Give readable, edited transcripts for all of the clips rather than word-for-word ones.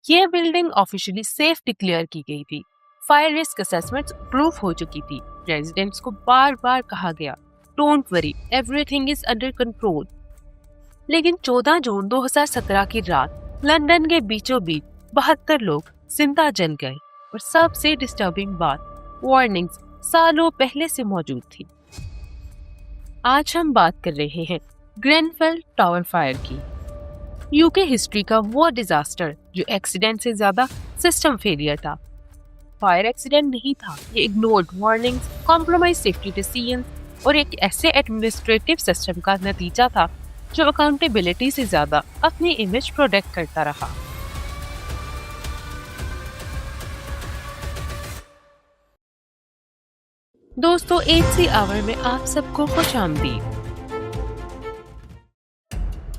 ये building officially safe declare की गई थी। फायर रिस्क असेसमेंट अप्रूव हो चुकी थी। रेजिडेंट्स को बार बार कहा गया, don't worry, everything is under control. लेकिन 14 जून 2017 की रात लंदन के बीचों बीच 72 लोग जिंदा जल गए। और सबसे डिस्टर्बिंग बात, वार्निंग्स सालों पहले से मौजूद थी। आज हम बात कर रहे हैं ग्रेनफेल टावर फायर की। यूके हिस्ट्री का वो डिजास्टर जो एक्सीडेंट से ज्यादा सिस्टम फेलियर था। फायर एक्सीडेंट नहीं था, ये ignored warnings, compromise safety decisions और एक ऐसे एडमिनिस्ट्रेटिव सिस्टम का नतीजा था जो अकाउंटेबिलिटी से ज्यादा अपनी इमेज प्रोटेक्ट करता रहा। दोस्तों, 8C आवर में आप सबको खुशामदीद।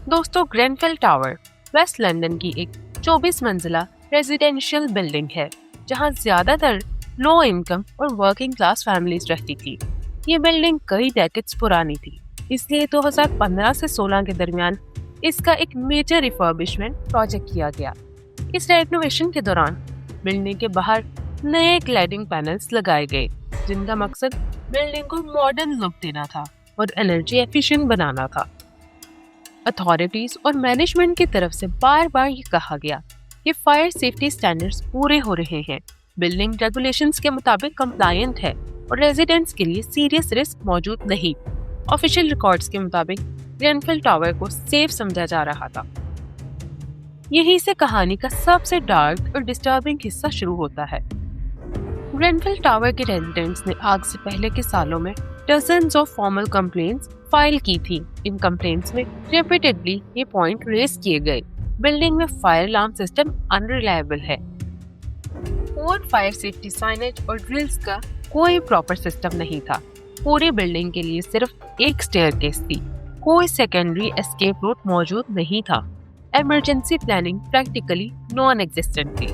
दोस्तों, ग्रेनफेल टावर वेस्ट लंदन की एक 24 मंजिला रेजिडेंशियल बिल्डिंग है जहां ज्यादातर लो इनकम और वर्किंग क्लास फैमिलीज रहती थी। ये बिल्डिंग कई डेकेड्स पुरानी थी, इसलिए 2015 से 16 के दरमियान इसका एक मेजर रिफर्बिशमेंट प्रोजेक्ट किया गया। इस रेनोवेशन के दौरान बिल्डिंग के बाहर नए क्लैडिंग पैनल्स लगाए गए जिनका मकसद बिल्डिंग को मॉडर्न लुक देना था और एनर्जी एफिशिएंट बनाना था। अथॉरिटीज और मैनेजमेंट की तरफ से बार बार ये कहा गया कि फायर सेफ्टी स्टैंडर्ड्स पूरे हो रहे हैं, बिल्डिंग रेगुलेशंस के मुताबिक कंप्लायंट है और रेजिडेंट्स के लिए सीरियस रिस्क मौजूद नहीं। ऑफिशियल रिकॉर्ड्स के मुताबिक ग्रेनफेल टावर को सेफ समझा जा रहा था। यहीं से कहानी का सबसे डार्क और डिस्टर्बिंग हिस्सा शुरू होता है। ग्रेनफेल टावर के रेजिडेंट्स ने आग से पहले के सालों में dozens of formal complaints file की थी। इन कंप्लेंट्स में रिपीटेडली ये पॉइंट रेज किए गए, बिल्डिंग में फायर अलार्म सिस्टम अनरिलायबल है और फायर सेफ्टी साइनेज और ड्रिल्स का कोई प्रॉपर सिस्टम नहीं था। पूरी बिल्डिंग के लिए सिर्फ एक स्टेयरकेस थी, कोई सेकेंडरी एस्केप रूट मौजूद नहीं था। Emergency planning practically non existent थी।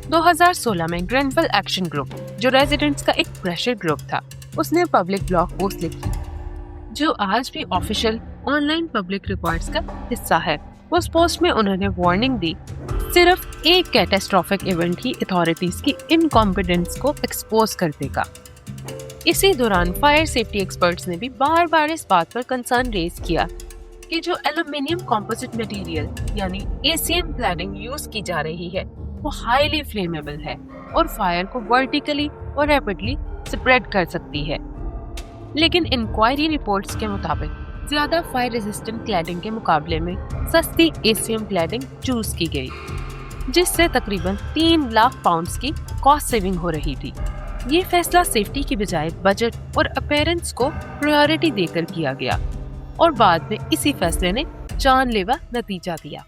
2016 में ग्रेनफेल एक्शन ग्रुप, जो रेजिडेंट्स का एक प्रेशर ग्रुप था, उसने पब्लिक ब्लॉग पोस्ट लिखी जो आज भी ऑफिशियल ऑनलाइन पब्लिक रिकॉर्ड्स का हिस्सा है। उस पोस्ट में उन्होंने वार्निंग दी, सिर्फ एक कैटास्ट्रोफिक इवेंट ही अथॉरिटीज की इनकॉम्पिटेंस को एक्सपोज कर देगा। इसी दौरान फायर सेफ्टी एक्सपर्ट्स ने भी बार बार इस बात पर कंसर्न रेज किया कि जो एल्यूमिनियम कंपोजिट मटेरियल यानी ACM क्लैडिंग यूज की जा रही है वो हाईली फ्लेमेबल है और फायर को वर्टिकली और रैपिडली स्प्रेड कर सकती है। लेकिन इंक्वायरी रिपोर्ट्स के मुताबिक ज्यादा फायर रेजिस्टेंट क्लैडिंग के मुकाबले में सस्ती ACM क्लैडिंग चूज की गई, जिससे तकरीबन 3 लाख पाउंड्स की कॉस्ट सेविंग हो रही थी। ये फैसला सेफ्टी की बजाय बजट और अपीयरेंस को प्रायोरिटी देकर किया गया और बाद में इसी फैसले ने जानलेवा नतीजा दिया।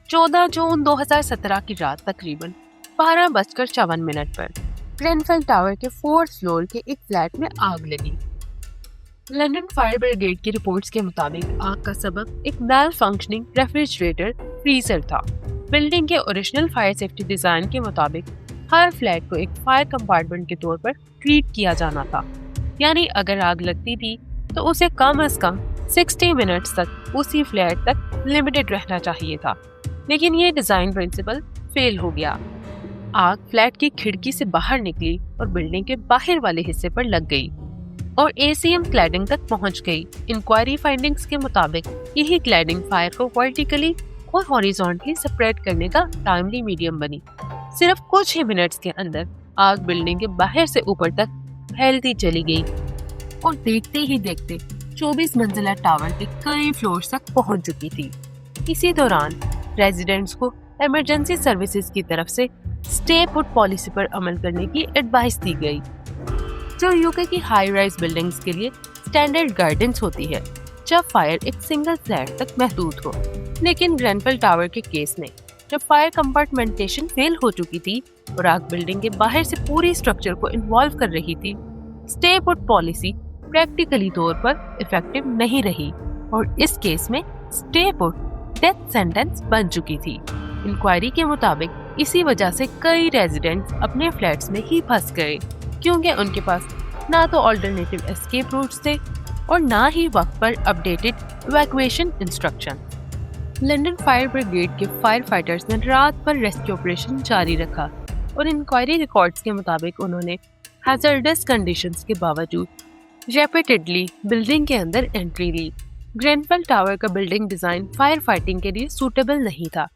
14 जून 2017 की रात तकरीबन 12:54 पर ग्रेनफेल टावर के 4th फ्लोर के एक फ्लैट में आग लगी। लंदन फायर ब्रिगेड की रिपोर्ट्स के मुताबिक आग का सबब एक मैल फंक्शनिंग रेफ्रिजरेटर फ्रीजर था। बिल्डिंग के ओरिजिनल फायर सेफ्टी डिजाइन के मुताबिक हर फ्लैट को एक फायर कंपार्टमेंट के तौर पर ट्रीट किया जाना था, यानी अगर आग लगती थी तो उसे कम से कम 60 मिनट्स तक उसी फ्लैट तक लिमिटेड रहना चाहिए था। लेकिन ये डिजाइन प्रिंसिपल फेल हो गया। आग फ्लैट की खिड़की से बाहर निकली और बिल्डिंग के बाहर वाले हिस्से पर लग गई और ACM क्लैडिंग तक पहुंच गई। इंक्वायरी फाइंडिंग्स के मुताबिक यही क्लैडिंग फायर को वर्टिकली और हॉरिजॉन्टली स्प्रेड करने का टाइमली मीडियम बनी। सिर्फ कुछ ही मिनट्स के अंदर आग बिल्डिंग के बाहर से ऊपर तक फैलती चली गई और देखते ही देखते 24 मंजिला टावर के कई फ्लोर्स तक पहुंच चुकी थी। इसी दौरान रेजिडेंट्स को इमरजेंसी सर्विसेज की तरफ से स्टे पुट पॉलिसी पर अमल करने की एडवाइस दी गई, जो यूके की हाई राइज बिल्डिंग्स के लिए स्टैंडर्ड गाइडेंस होती है जब फायर एक सिंगल फ्लैट तक महदूद हो। लेकिन ग्रेनफेल टावर के केस में जब फायर कंपार्टमेंटेशन फेल हो चुकी थी और आग बिल्डिंग के बाहर से पूरी स्ट्रक्चर को इन्वॉल्व कर रही थी, स्टे पुट पॉलिसी प्रैक्टिकली तौर पर इफेक्टिव नहीं रही और इस केस में स्टे पुट डेथ सेंटेंस बन चुकी थी। इंक्वायरी के मुताबिक इसी वजह से कई रेजिडेंट्स अपने फ्लैट्स में ही फंस गए, क्योंकि उनके पास ना तो ऑल्टरनेटिव एस्केप रूट्स थे और ना ही वक्त पर updated evacuation instruction. London fire brigade के फायर फाइटर्स ने रात भर रेस्क्यू ऑपरेशन जारी रखा और इंक्वायरी रिकॉर्ड्स के मुताबिक उन्होंने हैजर्डस कंडीशंस के बावजूद रेपिडेडली बिल्डिंग के अंदर एंट्री ली। ग्रेनफेल टावर का बिल्डिंग डिजाइन फायर फाइटिंग के लिए सूटेबल नहीं था।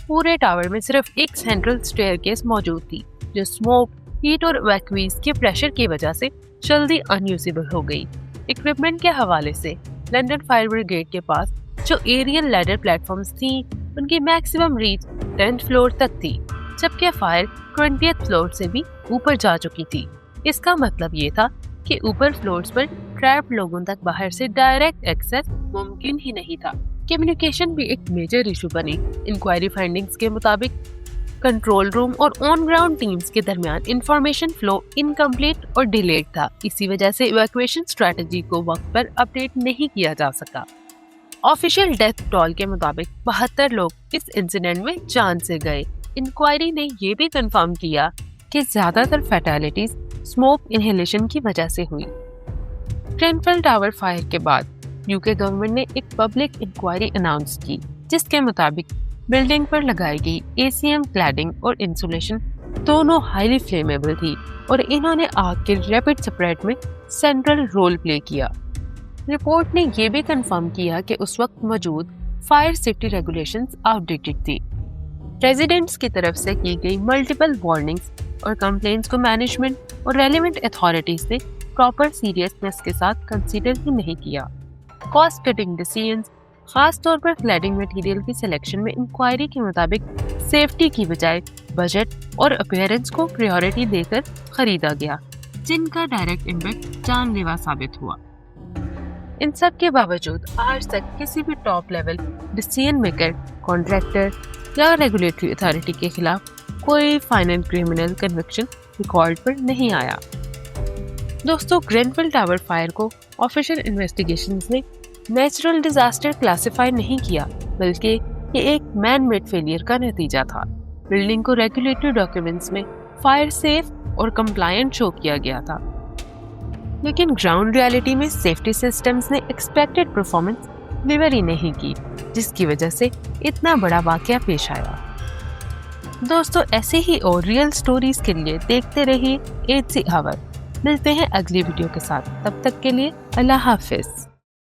पूरे टावर में सिर्फ एक सेंट्रल स्टेयरकेस मौजूद थी जो स्मोक, हीट और वैक्यूज के प्रेशर की वजह से जल्दी अनयूजेबल हो गई। इक्विपमेंट के हवाले से लंदन फायर ब्रिगेड के पास जो एरियल लैडर प्लेटफॉर्म्स थी उनकी मैक्सिमम रीच 10th फ्लोर तक थी, जबकि फायर 20th फ्लोर से भी ऊपर जा चुकी थी। इसका मतलब ये था कि ऊपर फ्लोर्स पर ट्रैप लोगों तक बाहर से डायरेक्ट एक्सेस मुमकिन ही नहीं था। कम्युनिकेशन भी एक मेजर इशू बनी। इंक्वायरी फाइंडिंग्स के मुताबिक कंट्रोल रूम और ऑन ग्राउंड टीम्स के दरमियान इंफॉर्मेशन फ्लो इनकम्प्लीट और डिलेड था। इसी वजह से इवैक्यूएशन स्ट्रेटजी को वक्त पर अपडेट नहीं किया जा सका। ऑफिशियल डेथ टोल के मुताबिक 72 लोग इस इंसिडेंट में जान से गए। इंक्वायरी ने ये भी कंफर्म किया कि ज्यादातर फैटेलिटीज स्मोक इनहेलेशन की वजह से हुई। ग्रेनफेल टावर फायर के बाद यूके गवर्नमेंट ने एक पब्लिक इंक्वायरी अनाउंस की, जिसके मुताबिक बिल्डिंग पर लगाई गई एसीएम क्लैडिंग और इंसुलेशन दोनों हाईली फ्लेमेबल थी और इन्होंने आग के रैपिड स्प्रेड में सेंट्रल रोल प्ले किया। रिपोर्ट ने यह भी कंफर्म किया कि उस वक्त मौजूद फायर सेफ्टी रेगुलेशंस आउटडेटेड थी। रेजिडेंट्स की तरफ से की गई मल्टीपल वार्निंग्स और कंप्लेंट्स को मैनेजमेंट और रेलेवेंट अथॉरिटीज ने प्रॉपर सीरियसनेस के साथ कंसीडर ही नहीं किया। कॉस्ट कटिंग डिसीजंस, खास तौर पर क्लैडिंग मटेरियल की सिलेक्शन में इंक्वायरी के मुताबिक सेफ्टी की बजाय बजट और अपीयरेंस को प्रायोरिटी देकर खरीदा गया, जिनका डायरेक्ट इम्पैक्ट जानलेवा साबित हुआ। इन सब के बावजूद आज तक किसी भी top level decision maker, contractor या रेगुलेटरी अथॉरिटी के खिलाफ कोई फाइनल क्रिमिनल कन्विक्शन रिकॉर्ड पर नहीं आया। दोस्तों, ग्रेनफेल टावर फायर को ऑफिशियल इन्वेस्टिगेशंस ने नेचुरल डिजास्टर क्लासिफाई नहीं किया, बल्कि ये एक मैन मेड फेलियर का नतीजा था। बिल्डिंग को रेगुलेटरी डॉक्यूमेंट्स में फायर सेफ और कंप्लायंट शो किया गया था, लेकिन ग्राउंड रियलिटी में सेफ्टी सिस्टम्स ने एक्सपेक्टेड परफॉर्मेंस डिलीवर ही नहीं की, जिसकी वजह से इतना बड़ा वाकया पेश आया। दोस्तों, ऐसे ही और रियल स्टोरीज के लिए देखते रहिए 8 आवर। मिलते हैं अगली वीडियो के साथ, तब तक के लिए अल्लाह हाफिज।